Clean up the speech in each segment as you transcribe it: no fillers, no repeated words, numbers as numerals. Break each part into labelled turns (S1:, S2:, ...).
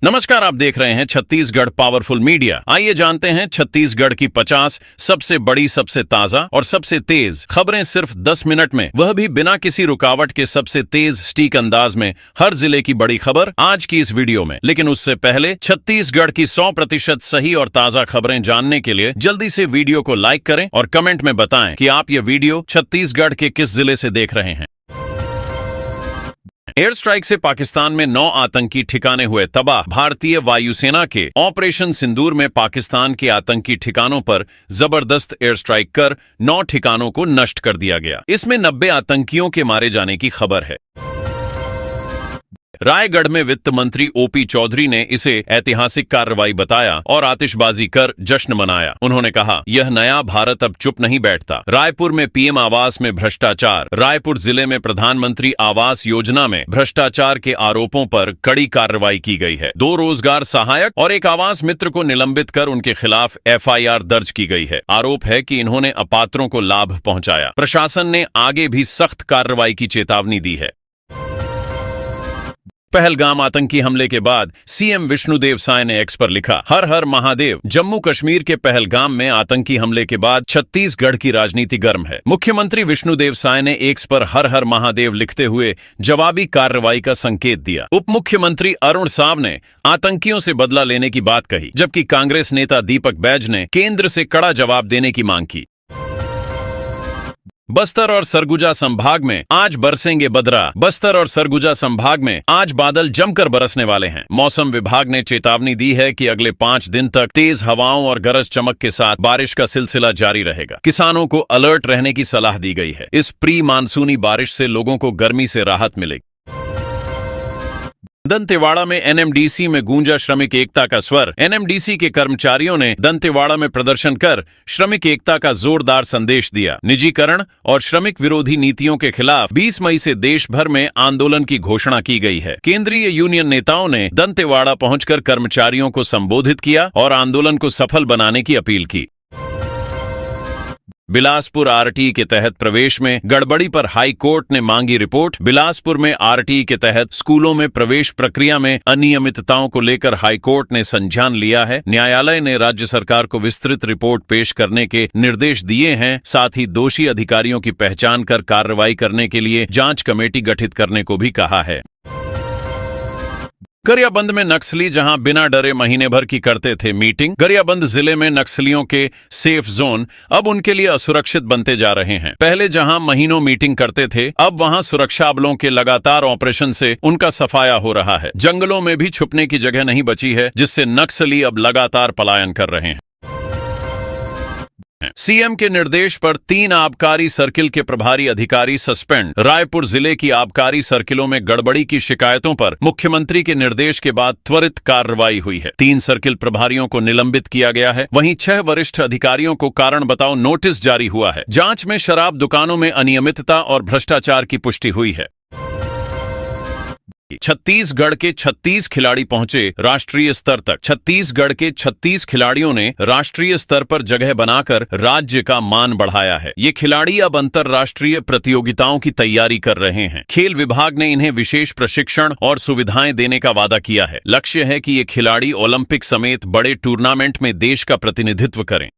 S1: नमस्कार, आप देख रहे हैं छत्तीसगढ़ पावरफुल मीडिया। आइए जानते हैं छत्तीसगढ़ की 50 सबसे बड़ी, सबसे ताजा और सबसे तेज खबरें सिर्फ 10 मिनट में, वह भी बिना किसी रुकावट के सबसे तेज स्टीक अंदाज में। हर जिले की बड़ी खबर आज की इस वीडियो में। लेकिन उससे पहले छत्तीसगढ़ की 100% सही और ताजा खबरें जानने के लिए जल्दी से वीडियो को लाइक करें और कमेंट में बताएं कि आप ये वीडियो छत्तीसगढ़ के किस जिले से देख रहे हैं। एयर स्ट्राइक से पाकिस्तान में 9 आतंकी ठिकाने हुए तबाह। भारतीय वायुसेना के ऑपरेशन सिंदूर में पाकिस्तान के आतंकी ठिकानों पर जबरदस्त एयर स्ट्राइक कर 9 ठिकानों को नष्ट कर दिया गया। इसमें 90 आतंकियों के मारे जाने की खबर है। रायगढ़ में वित्त मंत्री ओपी चौधरी ने इसे ऐतिहासिक कार्रवाई बताया और आतिशबाजी कर जश्न मनाया। उन्होंने कहा, यह नया भारत अब चुप नहीं बैठता। रायपुर में पीएम आवास में भ्रष्टाचार। रायपुर जिले में प्रधानमंत्री आवास योजना में भ्रष्टाचार के आरोपों पर कड़ी कार्रवाई की गई है। 2 रोजगार सहायक और एक आवास मित्र को निलंबित कर उनके खिलाफ एफआईआर दर्ज की गई है। आरोप है कि इन्होंने अपात्रों को लाभ पहुंचाया। प्रशासन ने आगे भी सख्त कार्रवाई की चेतावनी दी है। पहलगाम आतंकी हमले के बाद सीएम विष्णुदेव साय ने एक्स पर लिखा, हर हर महादेव। जम्मू कश्मीर के पहलगाम में आतंकी हमले के बाद छत्तीसगढ़ की राजनीति गर्म है। मुख्यमंत्री विष्णुदेव साय ने एक्स पर हर हर महादेव लिखते हुए जवाबी कार्रवाई का संकेत दिया। उप मुख्यमंत्री अरुण साव ने आतंकियों से बदला लेने की बात कही, जबकि कांग्रेस नेता दीपक बैज ने केंद्र से कड़ा जवाब देने की मांग की। बस्तर और सरगुजा संभाग में आज बरसेंगे बदरा। बस्तर और सरगुजा संभाग में आज बादल जमकर बरसने वाले हैं। मौसम विभाग ने चेतावनी दी है कि अगले 5 दिन तक तेज हवाओं और गरज चमक के साथ बारिश का सिलसिला जारी रहेगा। किसानों को अलर्ट रहने की सलाह दी गई है। इस प्री मानसूनी बारिश से लोगों को गर्मी से राहत मिलेगी। दंतेवाड़ा में एनएमडीसी में गूंजा श्रमिक एकता का स्वर। एनएमडीसी के कर्मचारियों ने दंतेवाड़ा में प्रदर्शन कर श्रमिक एकता का जोरदार संदेश दिया। निजीकरण और श्रमिक विरोधी नीतियों के खिलाफ 20 मई से देश भर में आंदोलन की घोषणा की गई है। केंद्रीय यूनियन नेताओं ने दंतेवाड़ा पहुंचकर कर्मचारियों को संबोधित किया और आंदोलन को सफल बनाने की अपील की। बिलासपुर आरटीई के तहत प्रवेश में गड़बड़ी पर हाई कोर्ट ने मांगी रिपोर्ट। बिलासपुर में आरटीई के तहत स्कूलों में प्रवेश प्रक्रिया में अनियमितताओं को लेकर हाई कोर्ट ने संज्ञान लिया है। न्यायालय ने राज्य सरकार को विस्तृत रिपोर्ट पेश करने के निर्देश दिए हैं। साथ ही दोषी अधिकारियों की पहचान कर कार्रवाई करने के लिए जांच कमेटी गठित करने को भी कहा है। गरियाबंद में नक्सली जहां बिना डरे महीने भर की करते थे मीटिंग। गरियाबंद जिले में नक्सलियों के सेफ जोन अब उनके लिए असुरक्षित बनते जा रहे हैं। पहले जहां महीनों मीटिंग करते थे, अब वहां सुरक्षा बलों के लगातार ऑपरेशन से उनका सफाया हो रहा है। जंगलों में भी छुपने की जगह नहीं बची है, जिससे नक्सली अब लगातार पलायन कर रहे हैं। सीएम के निर्देश पर 3 आबकारी सर्किल के प्रभारी अधिकारी सस्पेंड। रायपुर जिले की आबकारी सर्किलों में गड़बड़ी की शिकायतों पर मुख्यमंत्री के निर्देश के बाद त्वरित कार्रवाई हुई है। 3 सर्किल प्रभारियों को निलंबित किया गया है। वहीं 6 वरिष्ठ अधिकारियों को कारण बताओ नोटिस जारी हुआ है। जांच में शराब दुकानों में अनियमितता और भ्रष्टाचार की पुष्टि हुई है। छत्तीसगढ़ के 36 खिलाड़ी पहुंचे राष्ट्रीय स्तर तक। छत्तीसगढ़ के 36 खिलाड़ियों ने राष्ट्रीय स्तर पर जगह बनाकर राज्य का मान बढ़ाया है। ये खिलाड़ी अब अंतर्राष्ट्रीय प्रतियोगिताओं की तैयारी कर रहे हैं। खेल विभाग ने इन्हें विशेष प्रशिक्षण और सुविधाएं देने का वादा किया है। लक्ष्य है कि ये खिलाड़ी ओलंपिक समेत बड़े टूर्नामेंट में देश का प्रतिनिधित्व करें।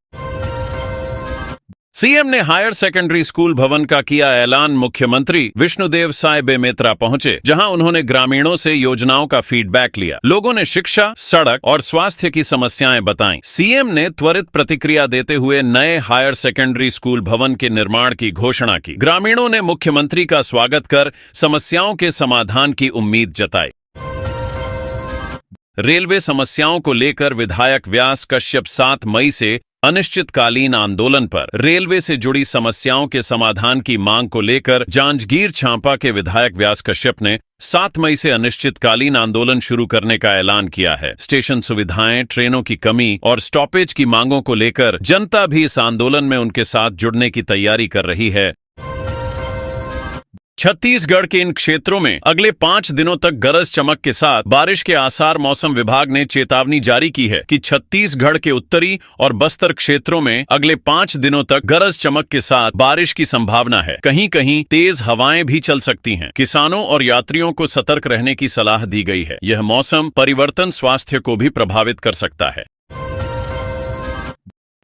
S1: सीएम ने हायर सेकेंडरी स्कूल भवन का किया ऐलान। मुख्यमंत्री विष्णुदेव साय बेमेतरा पहुंचे, जहां उन्होंने ग्रामीणों से योजनाओं का फीडबैक लिया। लोगों ने शिक्षा, सड़क और स्वास्थ्य की समस्याएं बताईं। सीएम ने त्वरित प्रतिक्रिया देते हुए नए हायर सेकेंडरी स्कूल भवन के निर्माण की घोषणा की। ग्रामीणों ने मुख्यमंत्री का स्वागत कर समस्याओं के समाधान की उम्मीद जताई। रेलवे समस्याओं को लेकर विधायक व्यास कश्यप 7 मई से अनिश्चितकालीन आंदोलन पर। रेलवे से जुड़ी समस्याओं के समाधान की मांग को लेकर जांजगीर चांपा के विधायक व्यास कश्यप ने 7 मई से अनिश्चितकालीन आंदोलन शुरू करने का ऐलान किया है। स्टेशन सुविधाएं, ट्रेनों की कमी और स्टॉपेज की मांगों को लेकर जनता भी इस आंदोलन में उनके साथ जुड़ने की तैयारी कर रही है। छत्तीसगढ़ के इन क्षेत्रों में अगले 5 दिनों तक गरज चमक के साथ बारिश के आसार। मौसम विभाग ने चेतावनी जारी की है कि छत्तीसगढ़ के उत्तरी और बस्तर क्षेत्रों में अगले 5 दिनों तक गरज चमक के साथ बारिश की संभावना है। कहीं कहीं तेज हवाएं भी चल सकती हैं। किसानों और यात्रियों को सतर्क रहने की सलाह दी गई है। यह मौसम परिवर्तन स्वास्थ्य को भी प्रभावित कर सकता है।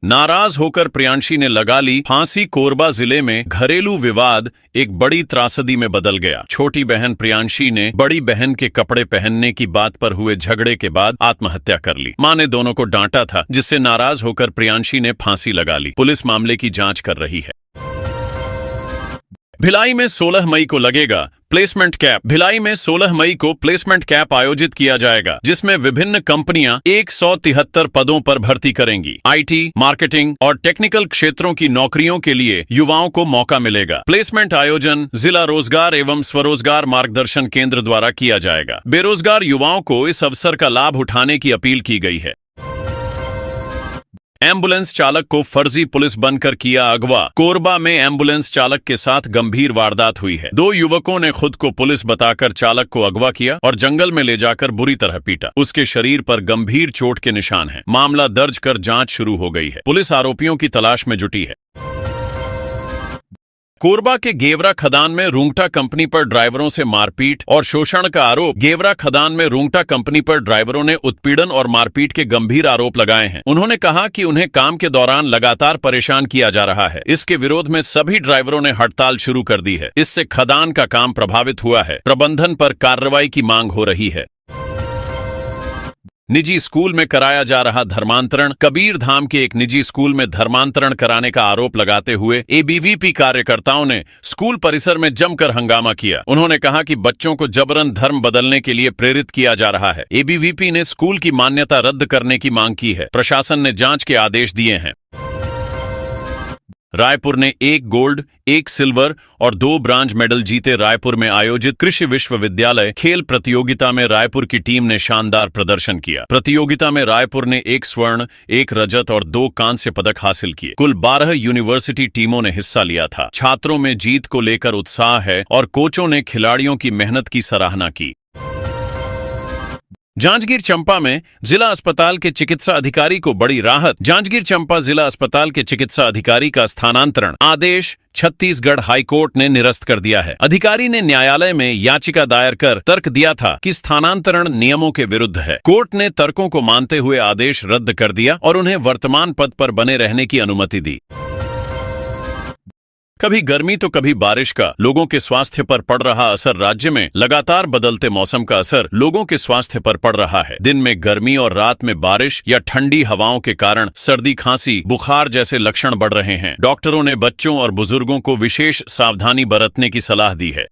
S1: नाराज होकर प्रियांशी ने लगा ली फांसी। कोरबा जिले में घरेलू विवाद एक बड़ी त्रासदी में बदल गया। छोटी बहन प्रियांशी ने बड़ी बहन के कपड़े पहनने की बात पर हुए झगड़े के बाद आत्महत्या कर ली। मां ने दोनों को डांटा था, जिससे नाराज होकर प्रियांशी ने फांसी लगा ली। पुलिस मामले की जांच कर रही है। भिलाई में 16 मई को लगेगा प्लेसमेंट कैंप। भिलाई में 16 मई को प्लेसमेंट कैंप आयोजित किया जाएगा, जिसमें विभिन्न कंपनियां 173 पदों पर भर्ती करेंगी। आईटी, मार्केटिंग और टेक्निकल क्षेत्रों की नौकरियों के लिए युवाओं को मौका मिलेगा। प्लेसमेंट आयोजन जिला रोजगार एवं स्वरोजगार मार्गदर्शन केंद्र द्वारा किया जाएगा। बेरोजगार युवाओं को इस अवसर का लाभ उठाने की अपील की गई है। एम्बुलेंस चालक को फर्जी पुलिस बनकर किया अगवा। कोरबा में एम्बुलेंस चालक के साथ गंभीर वारदात हुई है। 2 युवकों ने खुद को पुलिस बताकर चालक को अगवा किया और जंगल में ले जाकर बुरी तरह पीटा। उसके शरीर पर गंभीर चोट के निशान हैं। मामला दर्ज कर जांच शुरू हो गई है। पुलिस आरोपियों की तलाश में जुटी है। कोरबा के गेवरा खदान में रूंगटा कंपनी पर ड्राइवरों से मारपीट और शोषण का आरोप। गेवरा खदान में रूंगटा कंपनी पर ड्राइवरों ने उत्पीड़न और मारपीट के गंभीर आरोप लगाए हैं। उन्होंने कहा कि उन्हें काम के दौरान लगातार परेशान किया जा रहा है। इसके विरोध में सभी ड्राइवरों ने हड़ताल शुरू कर दी है। इससे खदान का काम प्रभावित हुआ है। प्रबंधन पर कार्रवाई की मांग हो रही है। निजी स्कूल में कराया जा रहा धर्मांतरण। कबीर धाम के एक निजी स्कूल में धर्मांतरण कराने का आरोप लगाते हुए एबीवीपी कार्यकर्ताओं ने स्कूल परिसर में जमकर हंगामा किया। उन्होंने कहा कि बच्चों को जबरन धर्म बदलने के लिए प्रेरित किया जा रहा है। एबीवीपी ने स्कूल की मान्यता रद्द करने की मांग की है। प्रशासन ने जांच के आदेश दिए हैं। रायपुर ने 1 गोल्ड, 1 सिल्वर और 2 ब्रांज मेडल जीते। रायपुर में आयोजित कृषि विश्वविद्यालय खेल प्रतियोगिता में रायपुर की टीम ने शानदार प्रदर्शन किया। प्रतियोगिता में रायपुर ने 1 स्वर्ण, 1 रजत और 2 कांस्य पदक हासिल किए। कुल 12 यूनिवर्सिटी टीमों ने हिस्सा लिया था। छात्रों में जीत को लेकर उत्साह है और कोचों ने खिलाड़ियों की मेहनत की सराहना की। जांजगीर चंपा में जिला अस्पताल के चिकित्सा अधिकारी को बड़ी राहत। जांजगीर चंपा जिला अस्पताल के चिकित्सा अधिकारी का स्थानांतरण आदेश छत्तीसगढ़ हाईकोर्ट ने निरस्त कर दिया है। अधिकारी ने न्यायालय में याचिका दायर कर तर्क दिया था कि स्थानांतरण नियमों के विरुद्ध है। कोर्ट ने तर्कों को मानते हुए आदेश रद्द कर दिया और उन्हें वर्तमान पद पर बने रहने की अनुमति दी। कभी गर्मी तो कभी बारिश का लोगों के स्वास्थ्य पर पड़ रहा असर। राज्य में लगातार बदलते मौसम का असर लोगों के स्वास्थ्य पर पड़ रहा है। दिन में गर्मी और रात में बारिश या ठंडी हवाओं के कारण सर्दी, खांसी, बुखार जैसे लक्षण बढ़ रहे हैं। डॉक्टरों ने बच्चों और बुजुर्गों को विशेष सावधानी बरतने की सलाह दी है।